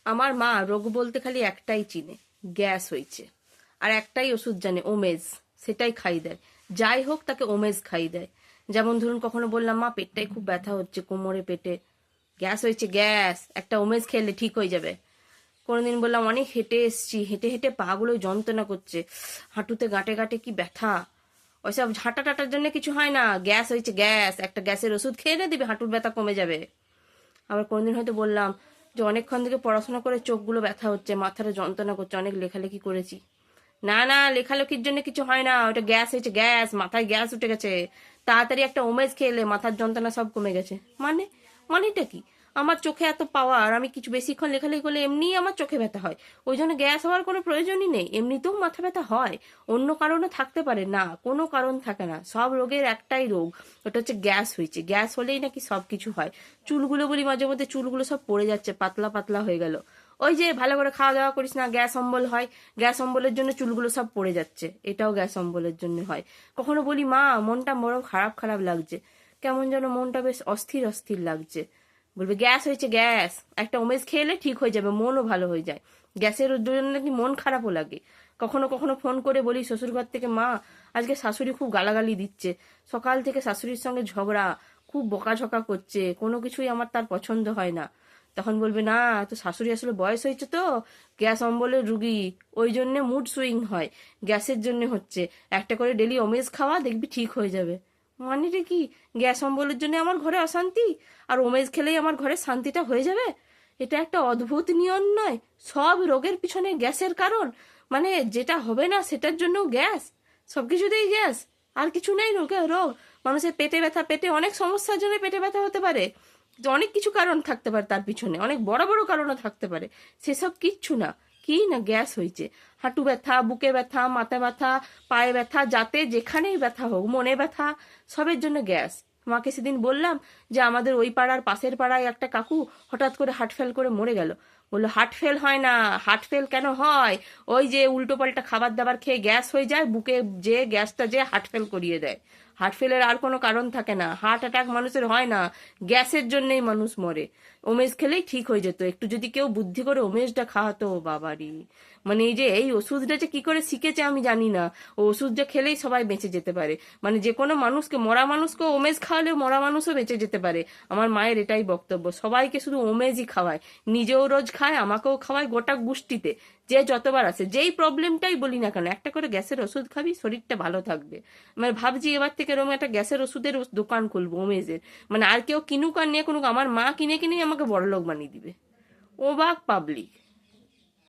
আমার মা রোগ বলতে খালি একটাই চিনে, গ্যাস হয়েছে। আর একটাই ওষুধ জানে, ওমেজ। সেটাই খাই দেয়, যাই হোক তাকে ওমেজ খাই দেয়। যেমন ধরুন কখনো বললাম মা পেটটাই খুব ব্যথা হচ্ছে, কোমরে পেটে গ্যাস হয়েছে, গ্যাস, একটা ওমেজ খেলে ঠিক হয়ে যাবে। কোনোদিন বললাম অনেক হেঁটে এসছি, হেঁটে হেঁটে পাগুলো যন্ত্রণা করছে, হাঁটুতে গাঁটে গাঁটে কি ব্যথা। ওইসব হাঁটা টাটার জন্য কিছু হয় না, গ্যাস হয়েছে, গ্যাস, একটা গ্যাসের ওষুধ খেয়ে না দিবে, হাঁটুর ব্যথা কমে যাবে। আবার কোনোদিন হয়তো বললাম যে অনেকক্ষণ থেকে পড়াশোনা করে চোখগুলো ব্যথা হচ্ছে, মাথাটা যন্ত্রণা করছে, অনেক লেখালেখি করেছি। না না, লেখালেখির জন্য কিছু হয় না, ওটা গ্যাস হয়েছে, গ্যাস, মাথায় গ্যাস উঠে গেছে, তাড়াতাড়ি একটা ওমেজ খেলে মাথার যন্ত্রণা সব কমে গেছে। মানেটা কি? আমার চোখে এত পাওয়ার, আমি কিছু বেশিক্ষণ লেখালেখি করলে এমনিই আমার চোখে ব্যথা হয়, ওই জন্য গ্যাস হওয়ার কোনো প্রয়োজনই নেই। এমনিতেও মাথা ব্যথা হয়, অন্য কারণে থাকতে পারে না, কোনো কারণ থাকে না। সব রোগের একটাই রোগ, ওটা হচ্ছে গ্যাস হয়েছে। গ্যাস হলেই নাকি সব কিছু হয়। চুলগুলো বলি মাঝে মধ্যে, চুলগুলো সব পড়ে যাচ্ছে, পাতলা পাতলা হয়ে গেল। ওই যে ভালো করে খাওয়া দাওয়া করিস না, গ্যাস অম্বল হয়, গ্যাস অম্বলের জন্য চুলগুলো সব পড়ে যাচ্ছে, এটাও গ্যাস অম্বলের জন্য হয়। কখনো বলি মা মনটা বড় খারাপ খারাপ লাগছে, কেমন যেন মনটা বেশ অস্থির অস্থির লাগছে। বলবে গ্যাস হয়েছে, গ্যাস, একটা ওমেজ খেলে ঠিক হয়ে যাবে, মনও ভালো হয়ে যায়। গ্যাসের জন্য নাকি মন খারাপও লাগে। কখনো কখনো ফোন করে বলি শ্বশুরঘর থেকে, মা আজকে শাশুড়ি খুব গালাগালি দিচ্ছে, সকাল থেকে শাশুড়ির সঙ্গে ঝগড়া, খুব বকাঝকা করছে, কোনো কিছুই আমার তার পছন্দ হয় না। তখন বলবে না, তো শাশুড়ি আসলে বয়স হয়েছে তো, গ্যাস অম্বলের রুগী, ওই জন্য মুড সুইং হয়, গ্যাসের জন্য হচ্ছে, একটা করে ডেলি ওমেজ খাওয়া, দেখবি ঠিক হয়ে যাবে। মানেটা কি? গ্যাস অম্বলের জন্য আমার ঘরে অশান্তি, আর ওমেজ খেলেই আমার ঘরে শান্তিটা হয়ে যাবে? এটা একটা অদ্ভুত নিয়ম নয়? সব রোগের পিছনে গ্যাসের কারণ, মানে যেটা হবে না সেটার জন্য গ্যাস, সবকিছুতেই গ্যাস, আর কিছু নেই রোগে রোগ। মানুষের পেটে ব্যথা, পেটে অনেক সমস্যার জন্য পেটে ব্যথা হতে পারে, যে অনেক কিছু কারণ থাকতে পারে, তার পিছনে অনেক বড় বড় কারণও থাকতে পারে, সেসব কিচ্ছু না। কি না গ্যাস হয়েছে, হাঁটু ব্যথা, বুকে ব্যথা, মাথা ব্যথা, পায়ে ব্যথা, যাতে যেখানেই ব্যথা হোক, মনে ব্যথা, সবের জন্য গ্যাস। মাকে সেদিন বললাম যে আমাদের ওই পাড়ার পাশের পাড়ায় একটা কাকু হঠাৎ করে হার্ট ফেল করে মরে গেল। বললো হার্ট ফেল হয় না। হার্ট ফেল কেন হয়? ওই যে উল্টো পাল্টা খাবার দাবার খেয়ে গ্যাস হয়ে যায়, বুকে যে গ্যাসটা যে হার্ট ফেল করিয়ে দেয়। হার্ট ফেলের আর কোনো কারণ থাকে না, হার্ট অ্যাটাক মানুষের হয় না, গ্যাসের জন্যই মানুষ মরে। ওমেজ খেলেই ঠিক হয়ে যেত, একটু যদি কেউ বুদ্ধি করে ওমেজটা খাওয়াতো, বাবারি। মানে এই যে এই ওষুধটা যে কি করে শিখেছে আমি জানি না, ও ওষুধটা খেলেই সবাই বেঁচে যেতে পারে, মানে যে কোনো মানুষকে, মরা মানুষকে ওমেজ খাওয়ালেও মরা মানুষও বেঁচে যেতে পারে। আমার মায়ের এটাই বক্তব্য, সবাইকে শুধু ওমেজই খাওয়ায়, নিজেও রোজ খায়, আমাকেও খাওয়ায়, গোটা গোষ্ঠীতে যে যতবার আসে, যেই প্রবলেমটাই বলি না কেন, একটা করে গ্যাসের ওষুধ খাবি, শরীরটা ভালো থাকবে। মানে ভাবছি এবার থেকে এরকম একটা গ্যাসের ওষুধের দোকান খুলবো, ওমেজের। মানে আর কেউ কিনুক আর নিয়ে কোনুক, আমার মা কিনে কিনেই আমাকে বড়লোক বানিয়ে দিবে। অবাক পাবলিক।